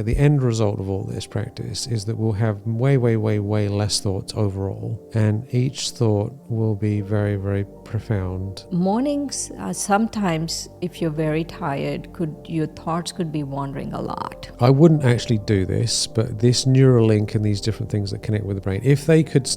The end result of all this practice is that we'll have way, way, way, way less thoughts overall, and each thought will be very, very profound. Mornings, sometimes, if you're very tired, your thoughts could be wandering a lot. I wouldn't actually do this, but this neural link and these different things that connect with the brain, if they could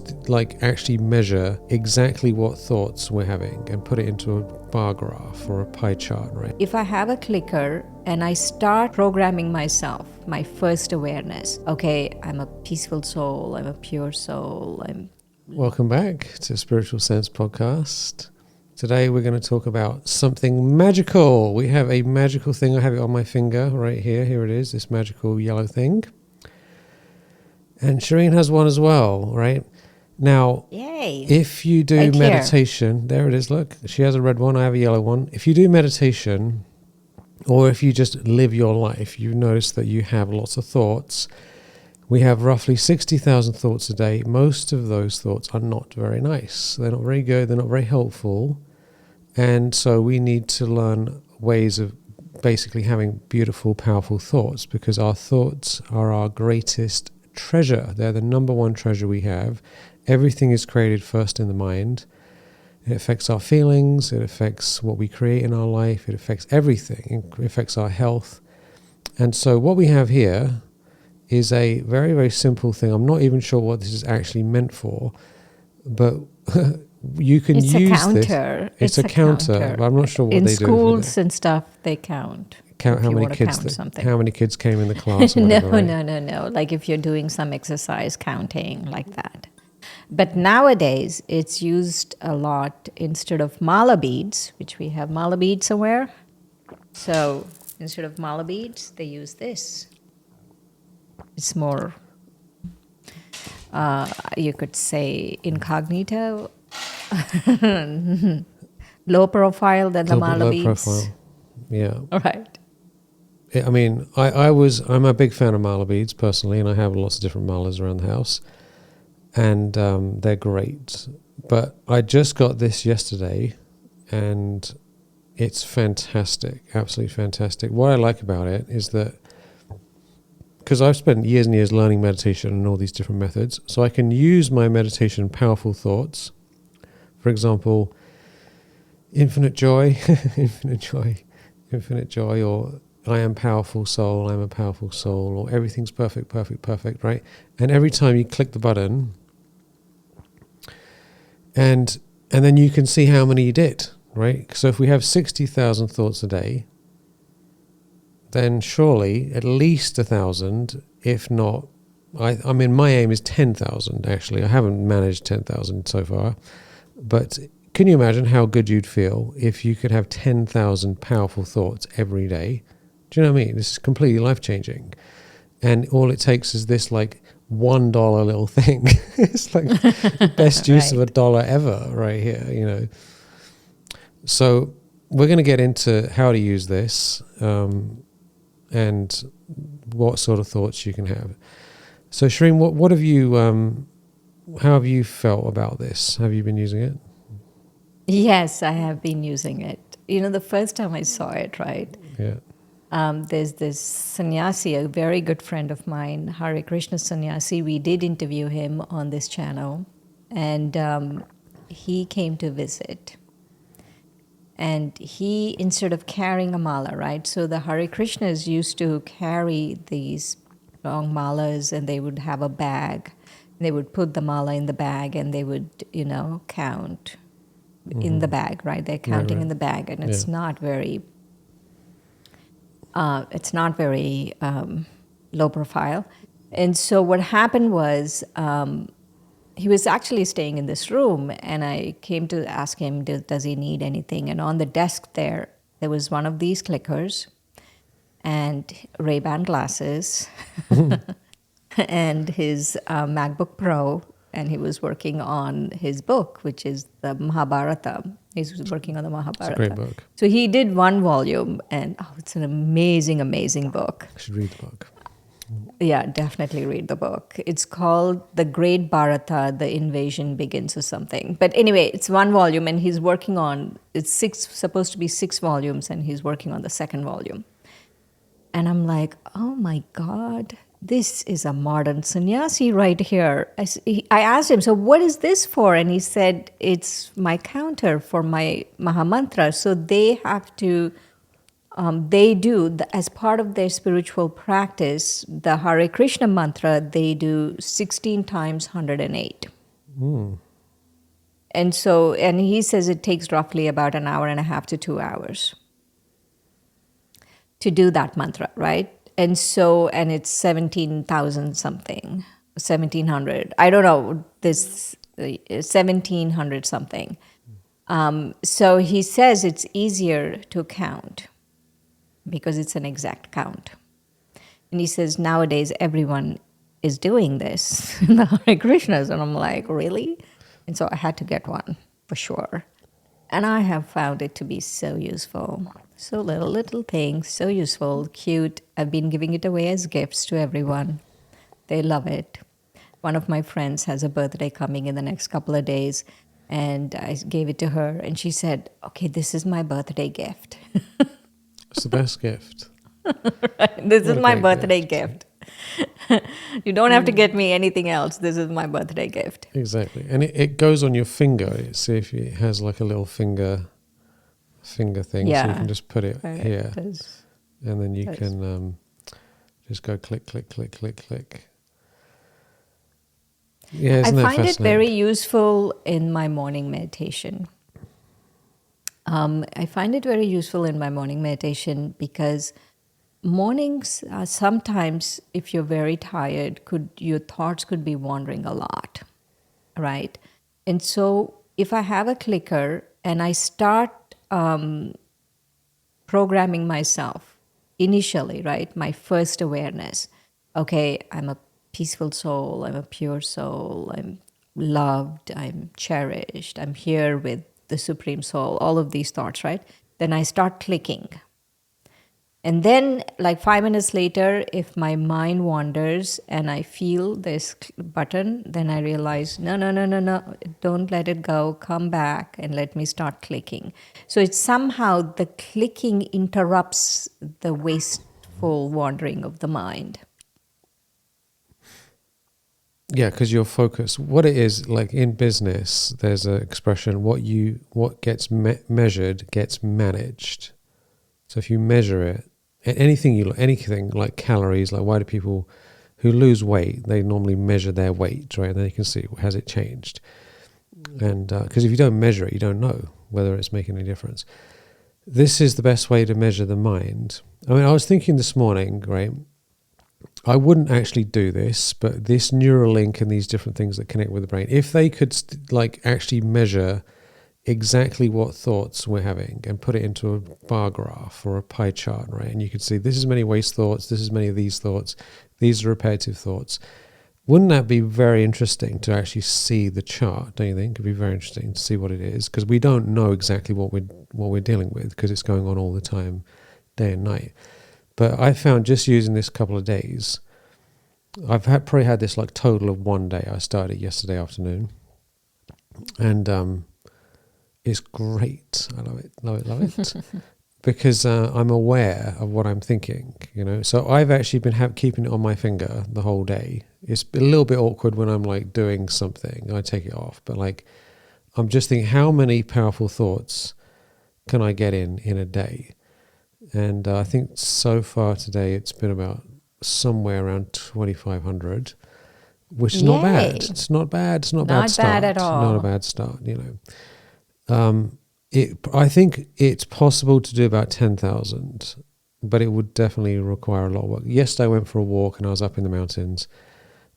actually measure exactly what thoughts we're having and put it into a bar graph or a pie chart, right? If I have a clicker and I start programming myself, my first awareness, okay, I'm a peaceful soul, I'm a pure soul, Welcome back to Spiritual Sense Podcast. Today we're going to talk about something magical. We have a magical thing. I have it on my finger right here. Here it is, this magical yellow thing. And Shireen has one as well, right? Now, yay! If you do meditation, there it is, look. She has a red one, I have a yellow one. If you do meditation, or if you just live your life, you notice that you have lots of thoughts. We have roughly 60,000 thoughts a day. Most of those thoughts are not very nice. They're not very good. They're not very helpful. And so we need to learn ways of basically having beautiful, powerful thoughts, because our thoughts are our greatest treasure. They're the number one treasure we have. Everything is created first in the mind. It affects our feelings. It affects what we create in our life. It affects everything. It affects our health. And so what we have here is a very, very simple thing. I'm not even sure what this is actually meant for, but you can use this. It's a counter, but I'm not sure what in they do. In schools and stuff, they count. Count how many kids came in the class. Or whatever, right? No. Like if you're doing some exercise, counting like that. But nowadays, it's used a lot instead of mala beads, which we have mala beads somewhere. So instead of mala beads, they use this. It's more, you could say, incognito, low profile than the mala beads. Low profile, yeah. All right. I mean, I'm a big fan of mala beads personally, and I have lots of different malas around the house, and they're great. But I just got this yesterday, and it's fantastic, absolutely fantastic. What I like about it is that, because I've spent years and years learning meditation and all these different methods, so I can use my meditation powerful thoughts. For example, infinite joy, infinite joy, or I am powerful soul, I'm a powerful soul, or everything's perfect, perfect, perfect, right? And every time you click the button, and then you can see how many you did, right? So if we have 60,000 thoughts a day, then surely at least 1,000, if not, I mean, my aim is 10,000 actually. I haven't managed 10,000 so far, but can you imagine how good you'd feel if you could have 10,000 powerful thoughts every day? Do you know what I mean? This is completely life-changing. And all it takes is this like $1 little thing. It's like the best use of $1 ever right here, you know. So we're going to get into how to use this, and what sort of thoughts you can have. So Shireen, what have you, how have you felt about this? Have you been using it? Yes, I have been using it. You know, the first time I saw it, right? Yeah. There's this sannyasi, a very good friend of mine, Hare Krishna sannyasi. We did interview him on this channel, and he came to visit. And he, instead of carrying a mala, right? So the Hare Krishnas used to carry these long malas, and they would have a bag. They would put the mala in the bag, and they would, count in the bag, right? They're counting in the bag, and it's not very, low profile. And so what happened was, he was actually staying in this room, and I came to ask him, does he need anything? And on the desk there was one of these clickers and Ray-Ban glasses and his MacBook Pro, and he was working on his book, which is the Mahabharata. He's working on the Mahabharata. It's a great book. So he did one volume, and it's an amazing, amazing book. You should read the book. Yeah, definitely read the book. It's called The Great Bharata, The Invasion Begins or something. But anyway, it's one volume, and he's working on, it's supposed to be 6 volumes, and he's working on the second volume. And I'm like, oh my God, this is a modern sannyasi right here. I asked him, so what is this for? And he said, it's my counter for my Mahamantra. So they have to, as part of their spiritual practice, the Hare Krishna mantra, they do 16 times 108. And so, and he says it takes roughly about an hour and a half to 2 hours to do that mantra, right? And so, and it's 17,000 something, 1,700. I don't know, this 1,700 something. So he says it's easier to count because it's an exact count. And he says nowadays everyone is doing this in the Hare Krishnas. And I'm like, really? And so I had to get one for sure. And I have found it to be so useful. So little things, so useful, cute. I've been giving it away as gifts to everyone. They love it. One of my friends has a birthday coming in the next couple of days, and I gave it to her, and she said, okay, this is my birthday gift. It's the best gift. Right. This is my birthday gift. You don't have to get me anything else. This is my birthday gift. Exactly. And it goes on your finger. See if it has like a little finger thing. Yeah. So you can just put it here. Does. And then you can just go click, click, click, click, click. Yeah, I isn't that find it fascinating? very useful in my morning meditation. I find it very useful in my morning meditation because mornings sometimes, if you're very tired, your thoughts could be wandering a lot, right? And so if I have a clicker and I start programming myself initially, right? My first awareness, okay, I'm a peaceful soul, I'm a pure soul, I'm loved, I'm cherished, I'm here with the Supreme Soul, all of these thoughts, right? Then I start clicking. And then, like 5 minutes later, if my mind wanders and I feel this button, then I realize, no, don't let it go. Come back and let me start clicking. So it's somehow the clicking interrupts the wasteful wandering of the mind. Yeah, because you're focused. What it is, like in business, there's an expression: what gets measured gets managed. So if you measure it, anything like calories, like why do people who lose weight, they normally measure their weight, right? And then you can see, has it changed? And because if you don't measure it, you don't know whether it's making any difference. This is the best way to measure the mind. I mean, I was thinking this morning, right? I wouldn't actually do this, but this neural link and these different things that connect with the brain, if they could actually measure exactly what thoughts we're having and put it into a bar graph or a pie chart, right? And you could see this is many waste thoughts, this is many of these thoughts, these are repetitive thoughts. Wouldn't that be very interesting to actually see the chart, don't you think? It'd be very interesting to see what it is, because we don't know exactly what we're dealing with because it's going on all the time, day and night. But I found just using this couple of days, I've probably had this like total of one day. I started yesterday afternoon, and it's great. I love it, because I'm aware of what I'm thinking. So I've actually been keeping it on my finger the whole day. It's a little bit awkward when I'm like doing something. I take it off, but like I'm just thinking, how many powerful thoughts can I get in a day? And I think so far today it's been about somewhere around 2,500, which is not bad. It's not bad. It's not a bad start. Not bad at all. Not a bad start, I think it's possible to do about 10,000, but it would definitely require a lot of work. Yesterday I went for a walk and I was up in the mountains,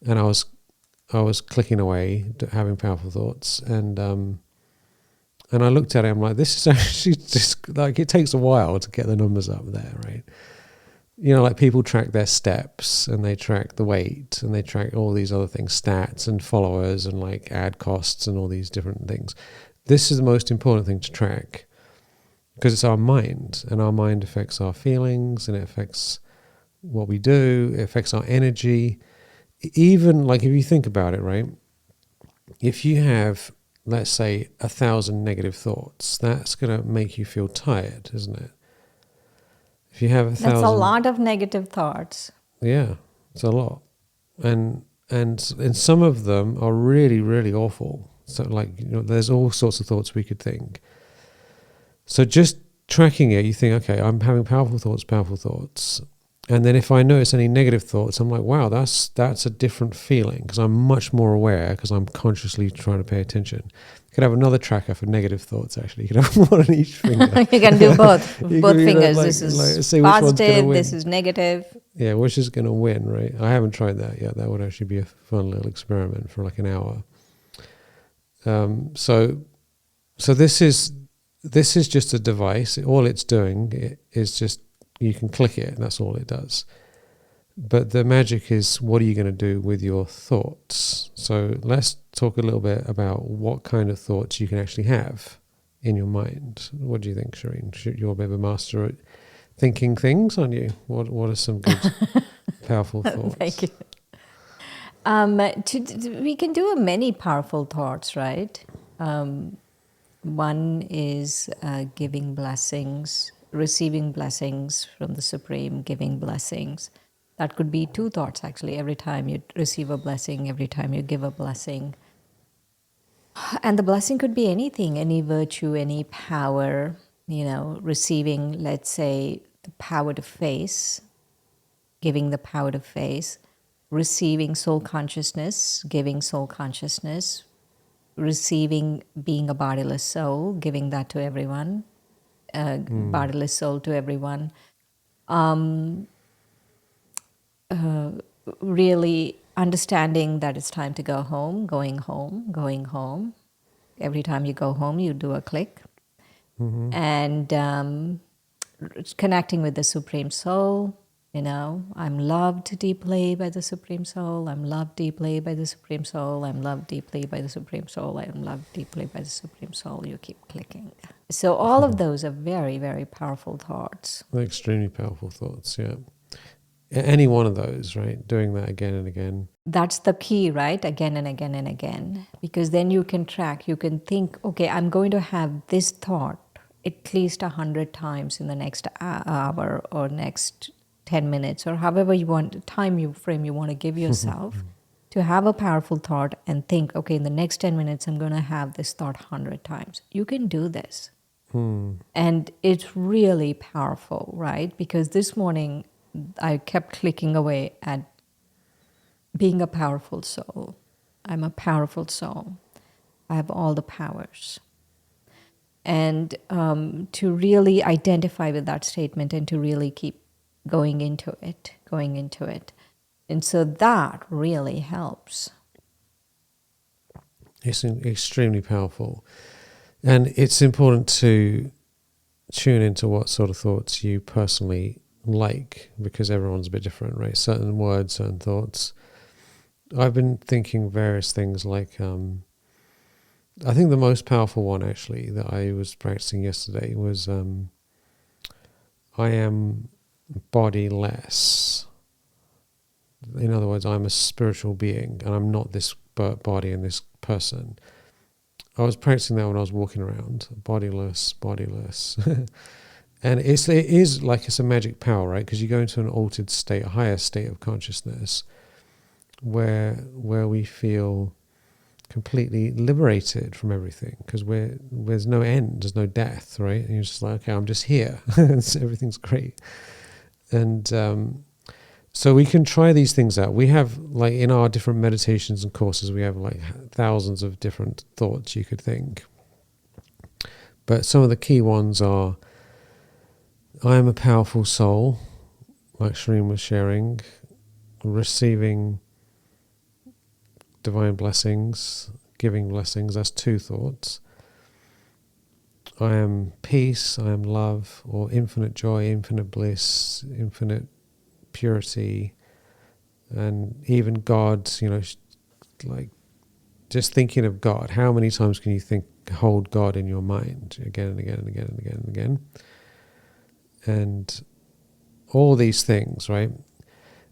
and I was clicking away, having powerful thoughts, and I looked at it, I'm like, this is actually just, like, it takes a while to get the numbers up there, right? Like people track their steps, and they track the weight, and they track all these other things, stats and followers, and like ad costs and all these different things. This is the most important thing to track, because it's our mind, and our mind affects our feelings, and it affects what we do, it affects our energy. Even like if you think about it, right? If you have, let's say, 1,000 negative thoughts, that's going to make you feel tired, isn't it? If you have 1,000... That's a lot of negative thoughts. Yeah, it's a lot. And some of them are really, really awful. So like, there's all sorts of thoughts we could think. So just tracking it, you think, okay, I'm having powerful thoughts. And then if I notice any negative thoughts, I'm like, wow, that's a different feeling, because I'm much more aware, because I'm consciously trying to pay attention. You could have another tracker for negative thoughts, actually. You could have one on each finger. You can do both. Both fingers. Like, this is say positive, this is negative. Yeah, which is going to win, right? I haven't tried that yet. That would actually be a fun little experiment for like an hour. So this is just a device. All it's doing is just, you can click it and that's all it does. But the magic is, what are you going to do with your thoughts? So let's talk a little bit about what kind of thoughts you can actually have in your mind. What do you think, Shireen? You're a bit of a master at thinking things, aren't you? What are some good, powerful thoughts? Thank you. We can do many powerful thoughts, right? One is giving blessings, receiving blessings from the Supreme, giving blessings. That could be two thoughts, actually. Every time you receive a blessing, every time you give a blessing. And the blessing could be anything, any virtue, any power, receiving, let's say, the power to face, giving the power to face, receiving soul consciousness, giving soul consciousness, receiving being a bodyless soul, giving that to everyone, bodyless soul to everyone. Really understanding that it's time to go home, going home. Every time you go home, you do a click. Mm-hmm. And connecting with the Supreme Soul. I'm loved deeply by the Supreme Soul. I'm loved deeply by the Supreme Soul. I'm loved deeply by the Supreme Soul. I'm loved deeply by the Supreme Soul. You keep clicking. So all of those are very, very powerful thoughts. Extremely powerful thoughts, yeah. Any one of those, right? Doing that again and again. That's the key, right? Again and again and again. Because then you can track, you can think, okay, I'm going to have this thought at least 100 times in the next hour or next 10 minutes, or however you want, time frame you want to give yourself to have a powerful thought and think, okay, in the next 10 minutes, I'm going to have this thought 100 times. You can do this. And it's really powerful, right? Because this morning, I kept clicking away at being a powerful soul. I'm a powerful soul. I have all the powers. And to really identify with that statement and to really keep going into it. And so that really helps. It's extremely powerful. And it's important to tune into what sort of thoughts you personally like, because everyone's a bit different, right? Certain words, certain thoughts. I've been thinking various things like, I think the most powerful one actually that I was practicing yesterday was, I am bodyless. In other words, I'm a spiritual being and I'm not this body and this person. I was practicing that when I was walking around, bodyless. And it is like it's a magic power, right? Because you go into an altered state, a higher state of consciousness, where we feel completely liberated from everything, because there's no end, there's no death, right? And you're just like, okay, I'm just here. Everything's great. And so we can try these things out. We have, like, in our different meditations and courses, we have like thousands of different thoughts you could think. But some of the key ones are, I am a powerful soul, like Shireen was sharing, receiving divine blessings, giving blessings, that's two thoughts. I am peace, I am love, or infinite joy, infinite bliss, infinite purity, and even God, like just thinking of God. How many times can you hold God in your mind again and again and again and again and again? And all these things, right?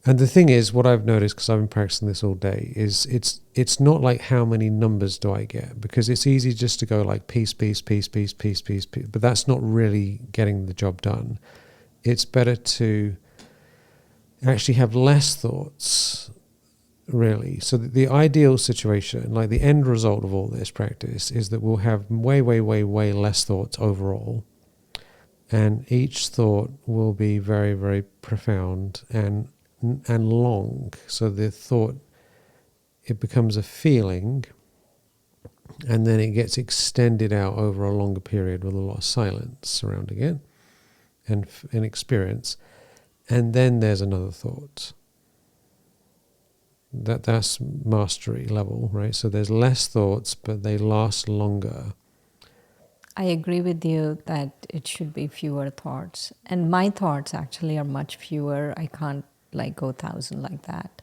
And the thing is, what I've noticed, because I've been practicing this all day, is it's not like how many numbers do I get, because it's easy just to go like peace, peace, peace, peace, peace, peace, peace, but that's not really getting the job done. it's better to actually have less thoughts, really. So the ideal situation, like the end result of all this practice, is that we'll have way, way, way, way less thoughts overall. And each thought will be very, very profound and long. So the thought, it becomes a feeling, and then it gets extended out over a longer period with a lot of silence surrounding it and experience. And then there's another thought. That's mastery level, right? So there's less thoughts, but they last longer. I agree with you that it should be fewer thoughts. And my thoughts actually are much fewer. I can't like go 1,000 like that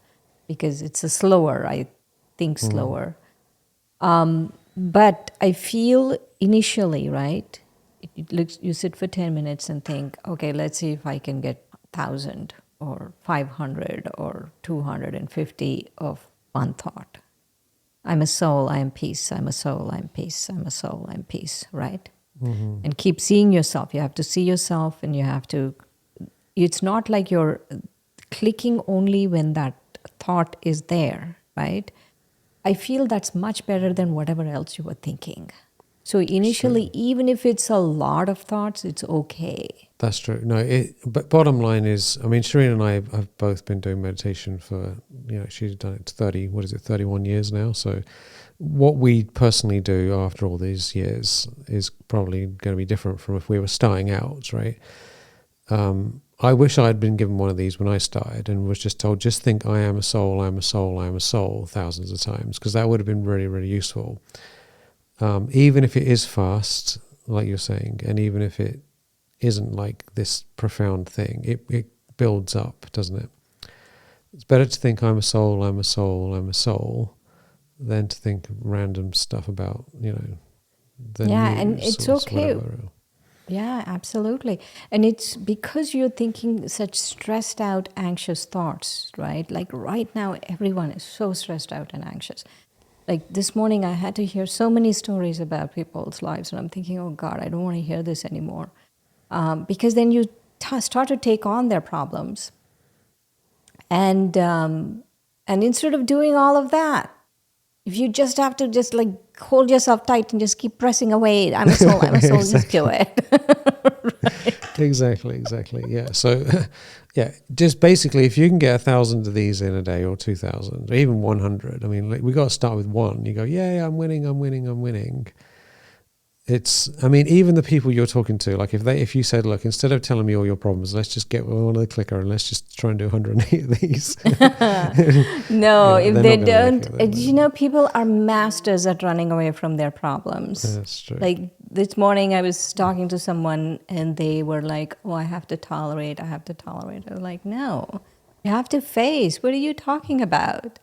because it's a slower, I think slower. But I feel initially, right? It looks, you sit for 10 minutes and think, okay, let's see if I can get 1,000 or 500 or 250 of one thought. I'm a soul, I am peace. I'm a soul, I'm peace. I'm a soul, I'm peace, right? Mm-hmm. And keep seeing yourself. You have to see yourself, and you have to, it's not like you're clicking only when that thought is there, right? I feel that's much better than whatever else you were thinking. So initially, even if it's a lot of thoughts, it's okay. That's true. No, but bottom line is, I mean, Shireen and I have both been doing meditation for, she's done it 31 years now. So what we personally do after all these years is probably going to be different from if we were starting out, right? I wish I had been given one of these when I started and was just told, just think I am a soul, I'm a soul, I'm a soul, thousands of times, because that would have been really, really useful. Even if it is fast, like you're saying, and even if it isn't like this profound thing, it builds up, doesn't it? It's better to think I'm a soul, I'm a soul, I'm a soul, than to think random stuff about, the news, and it's okay. Whatever. Yeah, absolutely. And it's because you're thinking such stressed out, anxious thoughts, right? Like right now, everyone is so stressed out and anxious. Like this morning, I had to hear so many stories about people's lives, and I'm thinking, oh God, I don't want to hear this anymore. Because then you start to take on their problems. And instead of doing all of that, if you just have to just like hold yourself tight and just keep pressing away, I'm a soul, exactly. Just do it. Right? Exactly. Yeah. So, just basically, if you can get 1,000 of these in a day, or 2,000, or even 100, I mean, like, we got to start with one. You go, yeah, I'm winning. Even the people you're talking to, like if you said, look, instead of telling me all your problems, let's just get one of the clicker and let's just try and do 108 of these. No, if they don't, people are masters at running away from their problems. That's true. Like this morning I was talking to someone and they were like, oh, I have to tolerate. I was like, no, you have to face. What are you talking about?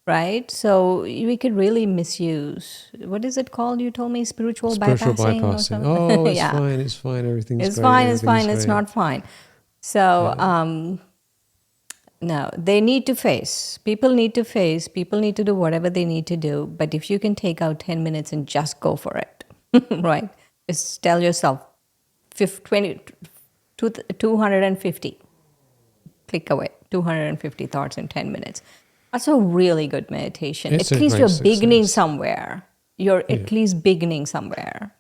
Right? So we could really misuse, what is it called? You told me spiritual bypassing. Or something? Oh, it's fine. It's fine. Everything's great. It's fine. It's not fine. So, no, they need to face. People need to face. People need to do whatever they need to do. But if you can take out 10 minutes and just go for it, right? Just tell yourself 250. Click away. 250 thoughts in 10 minutes. That's a really good meditation. At least you're beginning somewhere. You're at least beginning somewhere.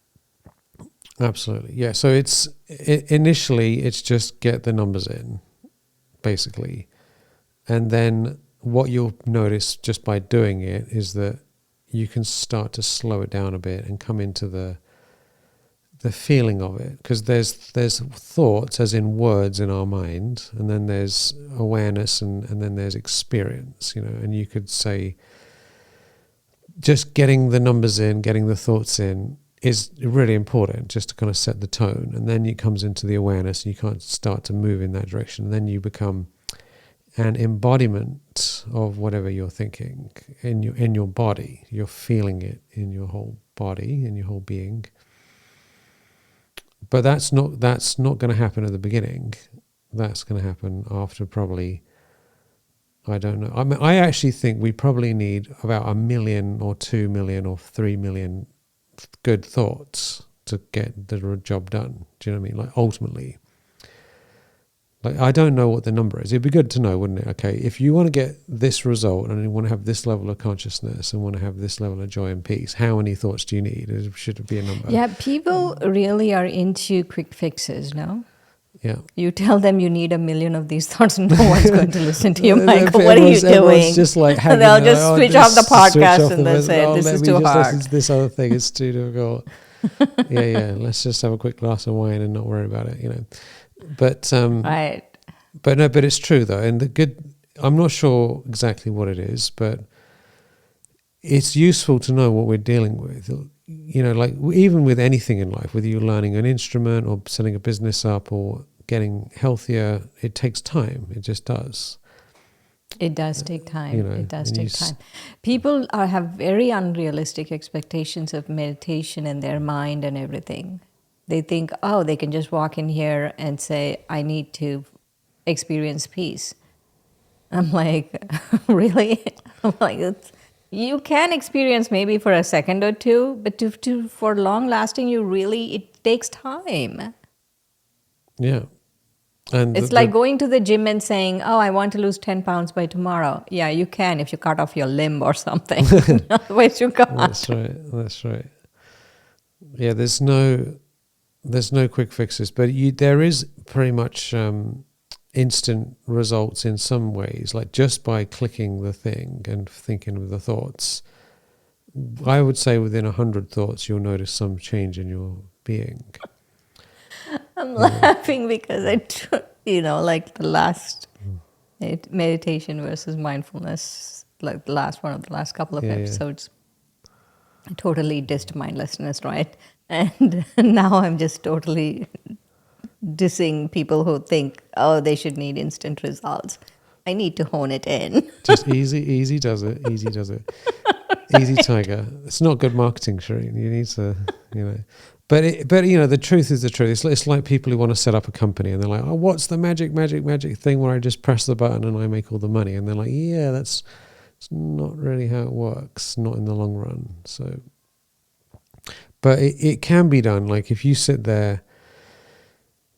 Absolutely. Yeah. So initially it's just get the numbers in, basically. And then what you'll notice just by doing it is that you can start to slow it down a bit and come into the feeling of it, because there's thoughts as in words in our mind, and then there's awareness, and then there's experience, and you could say just getting the numbers in, getting the thoughts in is really important, just to kind of set the tone, and then it comes into the awareness and you can't start to move in that direction, and then you become an embodiment of whatever you're thinking in your body. You're feeling it in your whole body, in your whole being. But that's not going to happen at the beginning. That's going to happen after probably, I don't know. I mean, I actually think we probably need about 1 million or 2 million or 3 million good thoughts to get the job done. Do you know what I mean? Like ultimately. Like, I don't know what the number is. It'd be good to know, wouldn't it? Okay, if you want to get this result and you want to have this level of consciousness and want to have this level of joy and peace, how many thoughts do you need? It should be a number. Yeah, people really are into quick fixes, no? Yeah. You tell them you need 1 million of these thoughts, no one's going to listen to you, Michael. What are you doing? Everyone's just like they'll just switch off the podcast and they'll say, this is too hard. Listen to this other thing, it's too difficult. yeah, let's just have a quick glass of wine and not worry about it, But right. But it's true though, and I'm not sure exactly what it is, but it's useful to know what we're dealing with. Like even with anything in life, whether you're learning an instrument or setting a business up or getting healthier, it takes time. It just does. It does take time. It does take time. People have very unrealistic expectations of meditation and their mind and everything. They think, they can just walk in here and say, I need to experience peace. I'm like, really? I'm like, you can experience maybe for a second or two, but for long lasting, it takes time. Yeah. And it's like going to the gym and saying, I want to lose 10 pounds by tomorrow. Yeah, you can if you cut off your limb or something. Otherwise you can't. That's right. Yeah, there's no quick fixes, but there is pretty much instant results in some ways, like just by clicking the thing and thinking of the thoughts. I would say within 100 thoughts, you'll notice some change in your being. I'm laughing because like the last meditation versus mindfulness, like the last couple of episodes, I totally dissed mindlessness, right? And now I'm just totally dissing people who think, they should need instant results. I need to hone it in. Just easy does it. Easy tiger. It's not good marketing, Shireen. You need to, But the truth is the truth. It's like people who want to set up a company and they're like, what's the magic thing where I just press the button and I make all the money? And they're like, it's not really how it works, not in the long run. So, but it can be done. Like if you sit there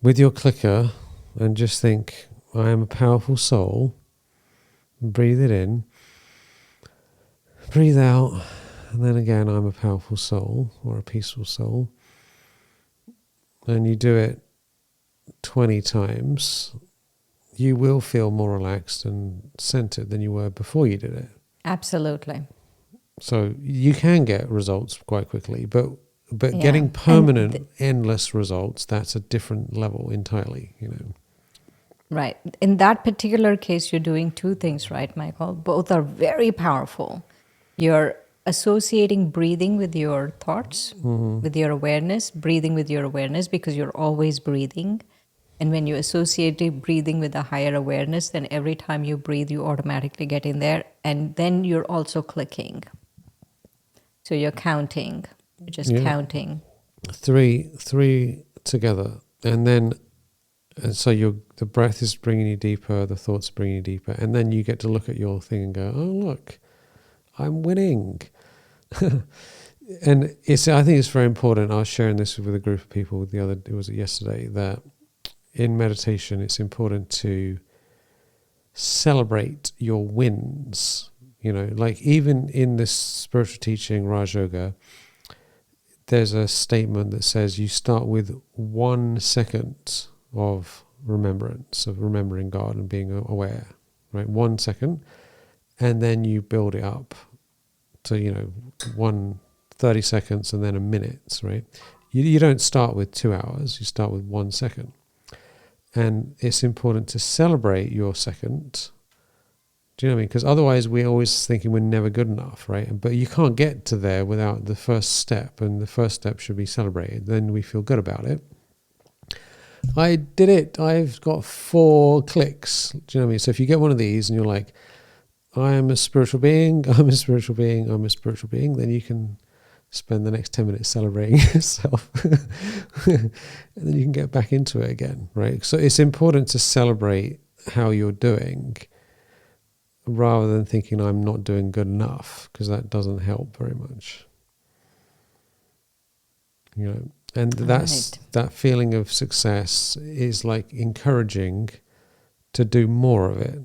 with your clicker and just think, I am a powerful soul, breathe it in, breathe out, and then again, I'm a powerful soul or a peaceful soul. And you do it 20 times, you will feel more relaxed and centered than you were before you did it. Absolutely. So you can get results quite quickly, but getting permanent, endless results, that's a different level entirely, Right. In that particular case, you're doing two things, right, Michael? Both are very powerful. You're associating breathing with your thoughts, with your awareness, breathing with your awareness, because you're always breathing. And when you associate breathing with a higher awareness, then every time you breathe, you automatically get in there. And then you're also clicking. So you're counting. You're just counting. Three together. And so the breath is bringing you deeper, the thoughts are bringing you deeper. And then you get to look at your thing and go, look, I'm winning. And I think it's very important. I was sharing this with a group of people yesterday, that in meditation, it's important to celebrate your wins. Like even in this spiritual teaching, Raj Yoga, there's a statement that says you start with 1 second of remembrance, of remembering God and being aware, right? 1 second. And then you build it up to, 30 seconds and then a minute, right? You don't start with 2 hours, you start with 1 second. And it's important to celebrate your second. Do you know what I mean? Because otherwise we're always thinking we're never good enough, right? But you can't get to there without the first step, and the first step should be celebrated. Then we feel good about it. I did it. I've got 4 clicks. Do you know what I mean? So if you get one of these and you're like, I am a spiritual being, I'm a spiritual being, I'm a spiritual being, then you can spend the next 10 minutes celebrating yourself. And then you can get back into it again, right? So it's important to celebrate how you're doing rather than thinking I'm not doing good enough, because that doesn't help very much. And that feeling of success is like encouraging to do more of it,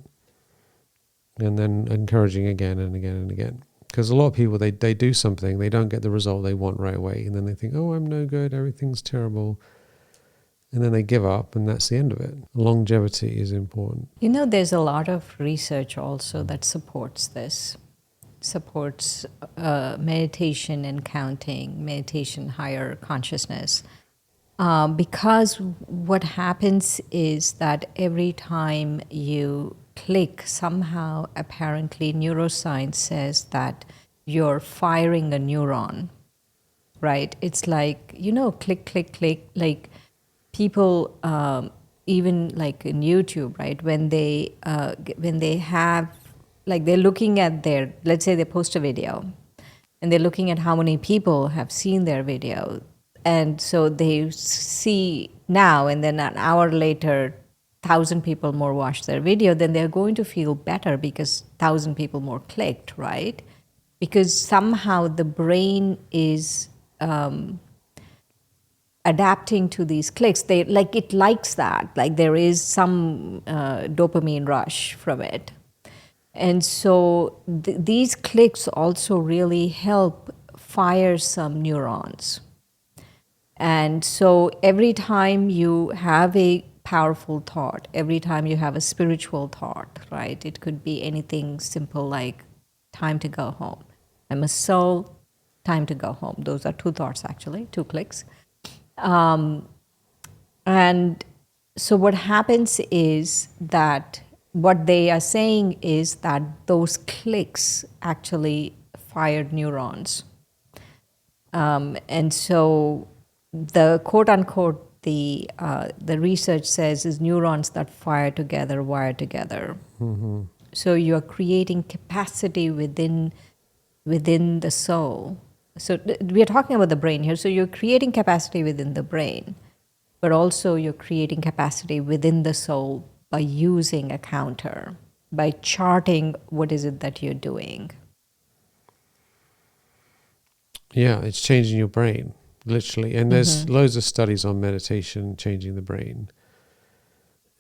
and then encouraging again and again and again. Because a lot of people, they do something, they don't get the result they want right away, and then they think, oh, I'm no good, everything's terrible. And then they give up, and that's the end of it. Longevity is important. There's a lot of research also that supports this. Supports meditation and counting, meditation, higher consciousness. Because what happens is that every time you click, somehow, apparently, neuroscience says that you're firing a neuron, right? It's like, click, click, click, like people, even like in YouTube, right? When they have, like they're looking at let's say they post a video and they're looking at how many people have seen their video. And so they see now, and then an hour later, 1,000 people more watched their video, then they're going to feel better because 1,000 people more clicked, right? Because somehow the brain is adapting to these clicks. It likes that. Like there is some dopamine rush from it. And so these clicks also really help fire some neurons. And so every time you have a powerful thought, every time you have a spiritual thought, right? It could be anything simple like time to go home. I'm a soul, time to go home. Those are two thoughts, actually, 2 clicks. And so what happens is that what they are saying is that those clicks actually fired neurons. And so the quote unquote, the research says is neurons that fire together, wire together. Mm-hmm. So you're creating capacity within the soul. So we are talking about the brain here. So you're creating capacity within the brain, but also you're creating capacity within the soul by using a counter, by charting what is it that you're doing. Yeah, it's changing your brain, literally. And there's loads of studies on meditation changing the brain.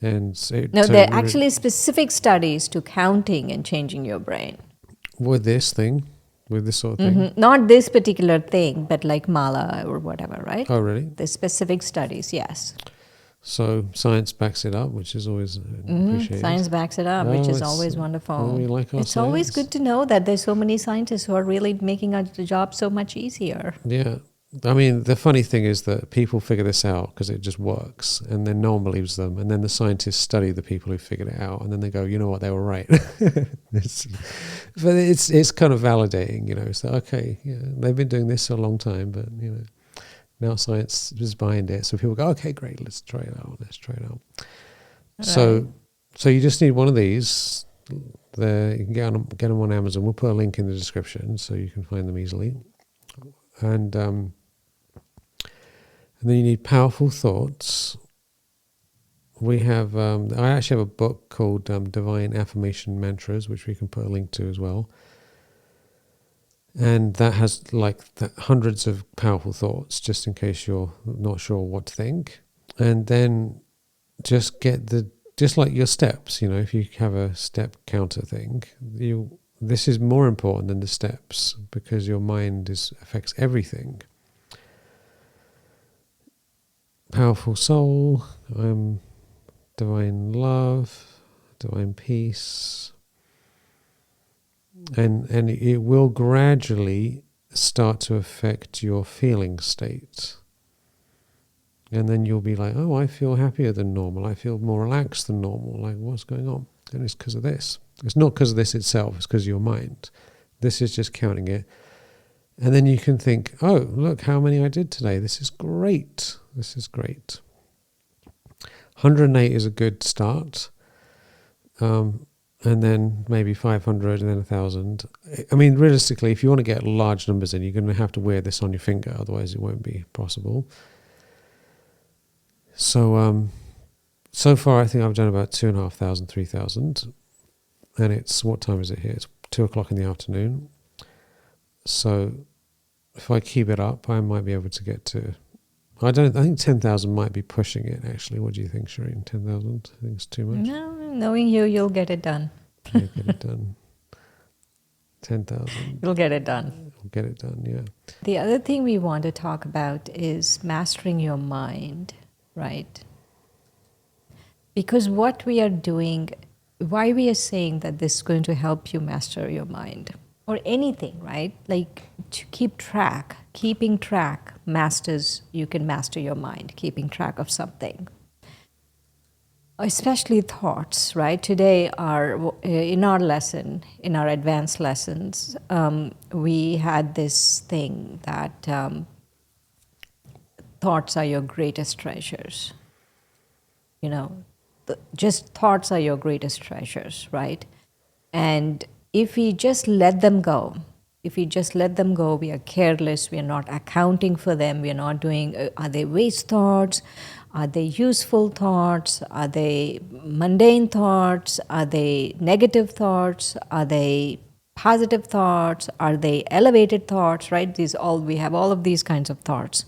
And there are actually specific studies to counting and changing your brain. With this sort of thing? Mm-hmm. Not this particular thing, but like mala or whatever, right? Oh, really? There's specific studies, yes. So science backs it up, which is always appreciated. Science backs it up, which is always wonderful. We like our it's science. Always good to know that there's so many scientists who are really making our job so much easier. Yeah. I mean, the funny thing is that people figure this out because it just works, and then no one believes them, and then the scientists study the people who figured it out, and then they go, you know what, they were right. But it's kind of validating, It's like, okay, yeah, they've been doing this for a long time, but now science is behind it, so people go, okay, great, let's try it out. Right. So you just need one of these. You can get them on Amazon. We'll put a link in the description so you can find them easily. And then you need powerful thoughts. We have, I actually have a book called Divine Affirmation Mantras, which we can put a link to as well. And that has hundreds of powerful thoughts, just in case you're not sure what to think. And then just just like your steps, if you have a step counter thing, this is more important than the steps because your mind affects everything. Powerful soul, divine love, divine peace. And it will gradually start to affect your feeling state. And then you'll be like, oh, I feel happier than normal. I feel more relaxed than normal. Like, what's going on? And it's because of this. It's not because of this itself. It's because of your mind. This is just counting it. And then you can think, oh, look how many I did today. This is great. 108 is a good start. And then maybe 500 and then 1,000. I mean, realistically, if you want to get large numbers in, you're going to have to wear this on your finger. Otherwise, it won't be possible. So, so far, I think I've done about 2,500, 3,000. And what time is it here? It's 2:00 in the afternoon. So if I keep it up, I might be able to get to, I think 10,000 might be pushing it, actually. What do you think, Shireen? 10,000? I think it's too much. Knowing you, you'll get it done. Yeah, get it done. 10,000. You'll get it done. We'll get it done, yeah. The other thing we want to talk about is mastering your mind, right? Because what we are doing, why we are saying that this is going to help you master your mind or anything, right? Like to keeping track you can master your mind, keeping track of something. Especially thoughts, right? Today, in our lesson, in our advanced lessons, we had this thing that thoughts are your greatest treasures. Just thoughts are your greatest treasures, right? And if we just let them go, we are careless, we are not accounting for them, we are not doing, are they waste thoughts? Are they useful thoughts? Are they mundane thoughts? Are they negative thoughts? Are they positive thoughts? Are they elevated thoughts, right? We have all of these kinds of thoughts.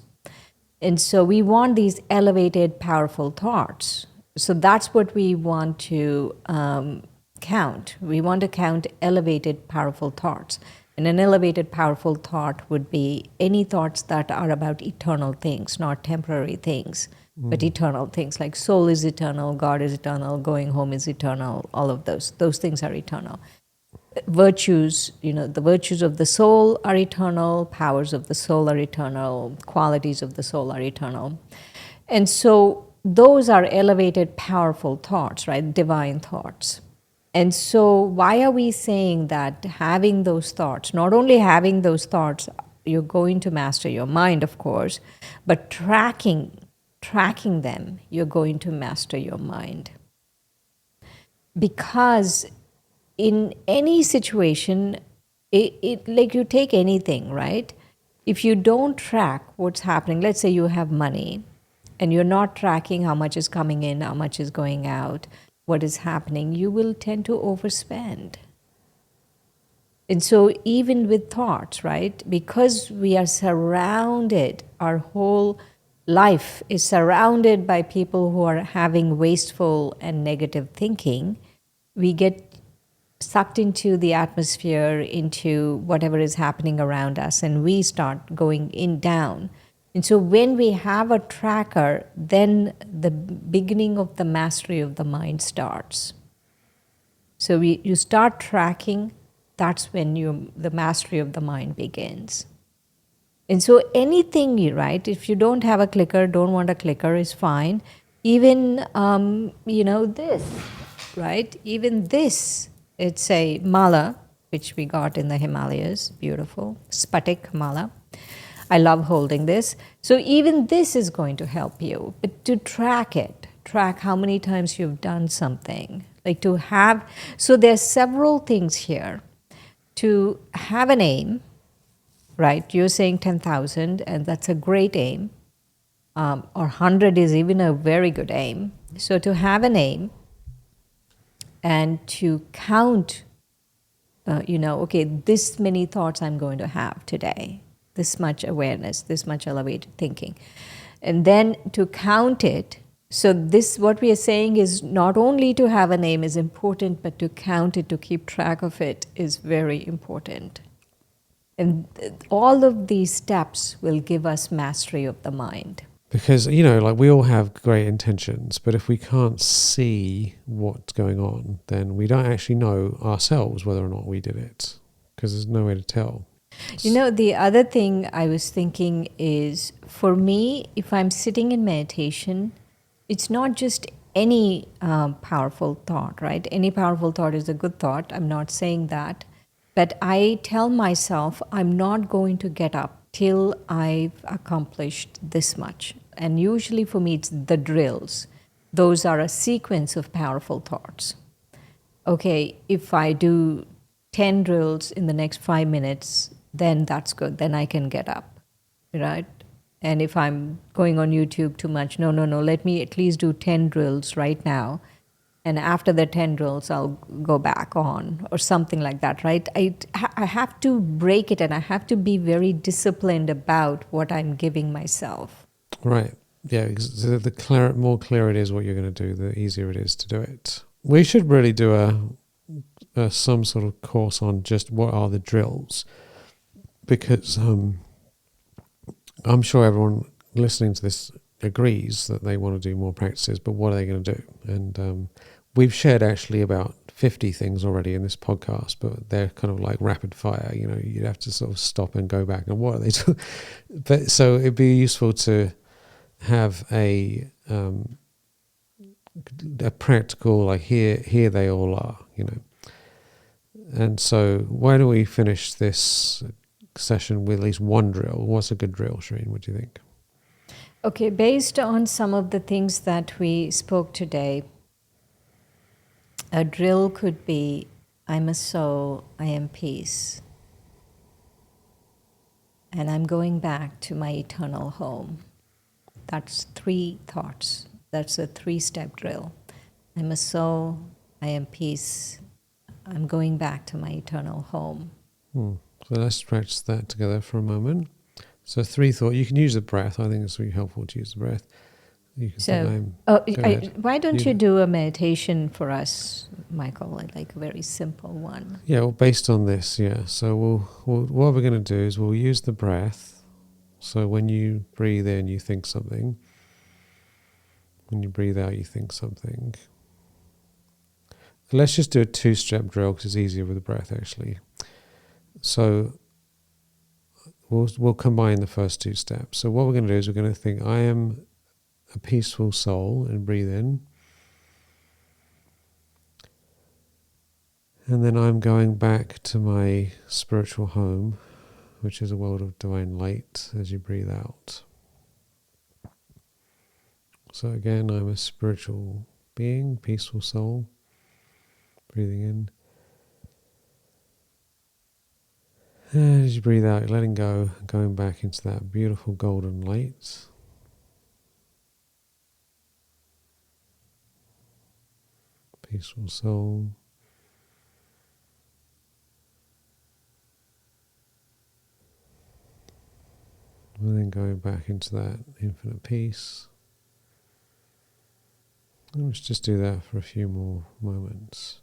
And so we want these elevated, powerful thoughts. So that's what we want to count. We want to count elevated, powerful thoughts. And an elevated, powerful thought would be any thoughts that are about eternal things, not temporary things, but eternal things like soul is eternal, God is eternal, going home is eternal, all of those. Those things are eternal. Virtues, the virtues of the soul are eternal, powers of the soul are eternal, qualities of the soul are eternal. And so those are elevated, powerful thoughts, right? Divine thoughts. And so why are we saying that having those thoughts, not only having those thoughts, you're going to master your mind, of course, but tracking them, you're going to master your mind. Because in any situation, like you take anything, right? If you don't track what's happening, let's say you have money and you're not tracking how much is coming in, how much is going out, what is happening, you will tend to overspend. And so even with thoughts, right? Because we are surrounded, our whole life is surrounded by people who are having wasteful and negative thinking, we get sucked into the atmosphere, into whatever is happening around us, and we start going down. And so when we have a tracker, then the beginning of the mastery of the mind starts. So you start tracking, that's when the mastery of the mind begins. And so anything, right, if you don't have a clicker, don't want a clicker, is fine. Even, this, right? Even this, it's a mala, which we got in the Himalayas, beautiful, spatik mala. I love holding this. So even this is going to help you, but to track how many times you've done something. So there's several things here. To have an aim, right? You're saying 10,000, and that's a great aim. Or 100 is even a very good aim. So to have an aim and to count, okay, this many thoughts I'm going to have today, this much awareness, this much elevated thinking. And then to count it. So what we are saying is not only to have an aim is important, but to count it, to keep track of it is very important. And all of these steps will give us mastery of the mind. Because, we all have great intentions, but if we can't see what's going on, then we don't actually know ourselves whether or not we did it, because there's no way to tell. The other thing I was thinking is, for me, if I'm sitting in meditation, it's not just any powerful thought, right? Any powerful thought is a good thought. I'm not saying that. But I tell myself I'm not going to get up till I've accomplished this much. And usually for me, it's the drills. Those are a sequence of powerful thoughts. Okay, if I do 10 drills in the next 5 minutes, then that's good. Then I can get up, right? And if I'm going on YouTube too much, no, let me at least do 10 drills right now. And after the 10 drills, I'll go back on or something like that, right? I have to break it, and I have to be very disciplined about what I'm giving myself. Right. Yeah, because the more clear it is what you're going to do, the easier it is to do it. we should really do some sort of course on just what are the drills, because I'm sure everyone listening to this agrees that they want to do more practices, but what are they going to do? And we've shared actually about 50 things already in this podcast, but they're kind of like rapid fire. You know, you'd have to sort of stop and go back and what are they doing? But so it'd be useful to have a practical, like here they all are, you know. And so why don't we finish this session with at least one drill? What's a good drill, Shireen? What do you think? Okay, based on some of the things that we spoke today, a drill could be, I'm a soul, I am peace, and I'm going back to my eternal home. That's 3 thoughts. That's a 3-step drill. I'm a soul, I am peace, I'm going back to my eternal home. So let's practice that together for a moment. So 3 thoughts. You can use the breath. I think it's really helpful to use the breath. You can Why don't you do a meditation for us, Michael? Like a very simple one. Yeah, well, based on this, yeah. So what we're going to do is we'll use the breath. So when you breathe in, you think something. When you breathe out, you think something. Let's just do a 2-step drill because it's easier with the breath, actually. So we'll combine the first 2 steps. So what we're going to do is we're going to think, I am a peaceful soul, and breathe in. And then I'm going back to my spiritual home, which is a world of divine light, as you breathe out. So again, I'm a spiritual being, peaceful soul, breathing in. And as you breathe out, you're letting go, going back into that beautiful golden light. Peaceful soul. And then going back into that infinite peace. And let's just do that for a few more moments.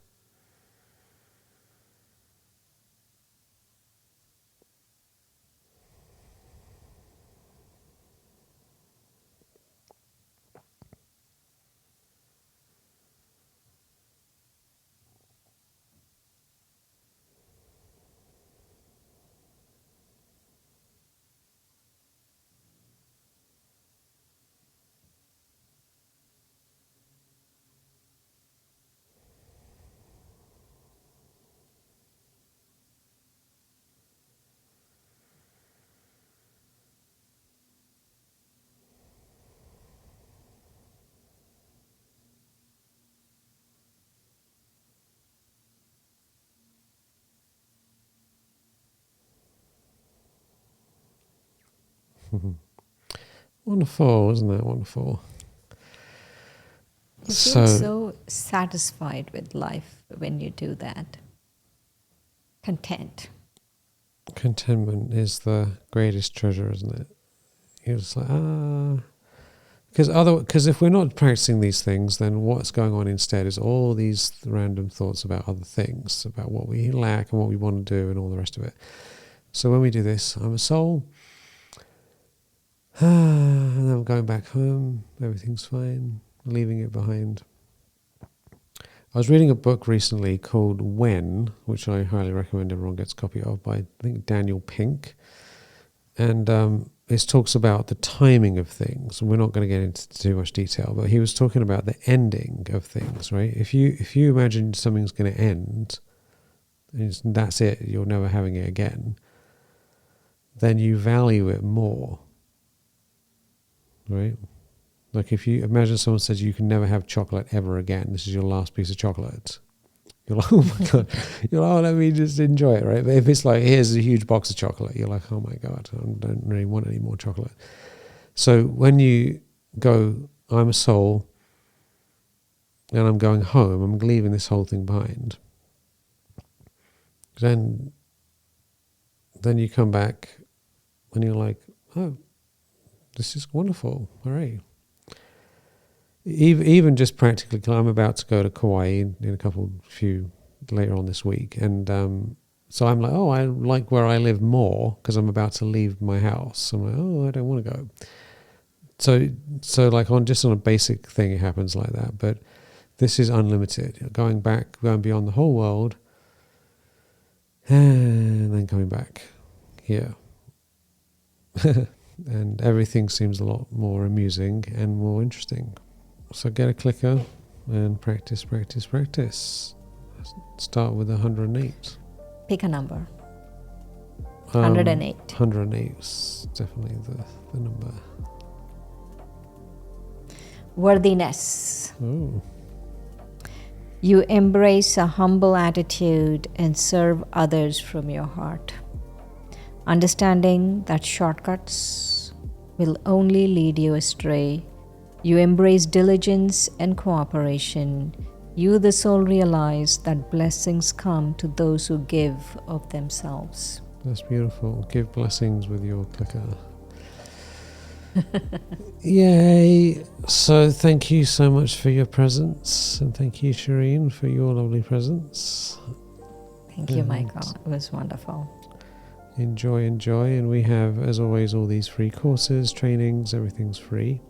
Wonderful, isn't that wonderful? You feel so satisfied with life when you do that. Content. Contentment is the greatest treasure, isn't it? You're just like, because if we're not practicing these things, then what's going on instead is all these random thoughts about other things, about what we lack and what we want to do and all the rest of it. So when we do this, I'm a soul, and I'm going back home, everything's fine, leaving it behind. I was reading a book recently called When, which I highly recommend everyone gets a copy of, by I think Daniel Pink. And this talks about the timing of things. And we're not going to get into too much detail, but he was talking about the ending of things, right? If you imagine something's going to end, and that's it, you're never having it again, then you value it more, right? Like if you imagine someone says you can never have chocolate ever again, this is your last piece of chocolate, you're like, oh my God, you're like, oh, let me just enjoy it, right? But if it's like, here's a huge box of chocolate, you're like, oh my God, I don't really want any more chocolate. So when you go, I'm a soul and I'm going home, I'm leaving this whole thing behind, then you come back and you're like, oh, this is wonderful, hooray. even just practically, I'm about to go to Kauai in a few later on this week, and so I'm like, oh, I like where I live more because I'm about to leave my house. I'm like, oh, I don't want to go. So like on a basic thing, it happens like that. But this is unlimited. Going beyond the whole world, and then coming back here. And everything seems a lot more amusing and more interesting. So get a clicker and practice. Start with 108. Pick a number. 108. 108 is definitely the number. Worthiness. Oh. You embrace a humble attitude and serve others from your heart. Understanding that shortcuts will only lead you astray. You embrace diligence and cooperation. You, the soul, realize that blessings come to those who give of themselves. That's beautiful. Give blessings with your clicker. Yay. So thank you so much for your presence, and thank you, Shireen, for your lovely presence. Thank you, Michael. It was wonderful. Enjoy, and we have, as always, all these free courses, trainings, everything's free,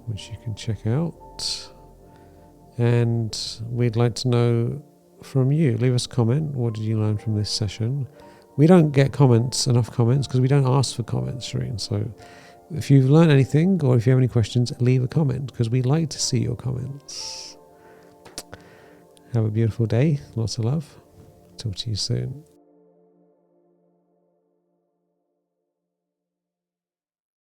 which you can check out. And we'd like to know from you. Leave us a comment. What did you learn from this session? We don't get enough comments because we don't ask for comments, Shireen. So if you've learned anything or if you have any questions, leave a comment because we like to see your comments. Have a beautiful day. Lots of love. Talk to you soon.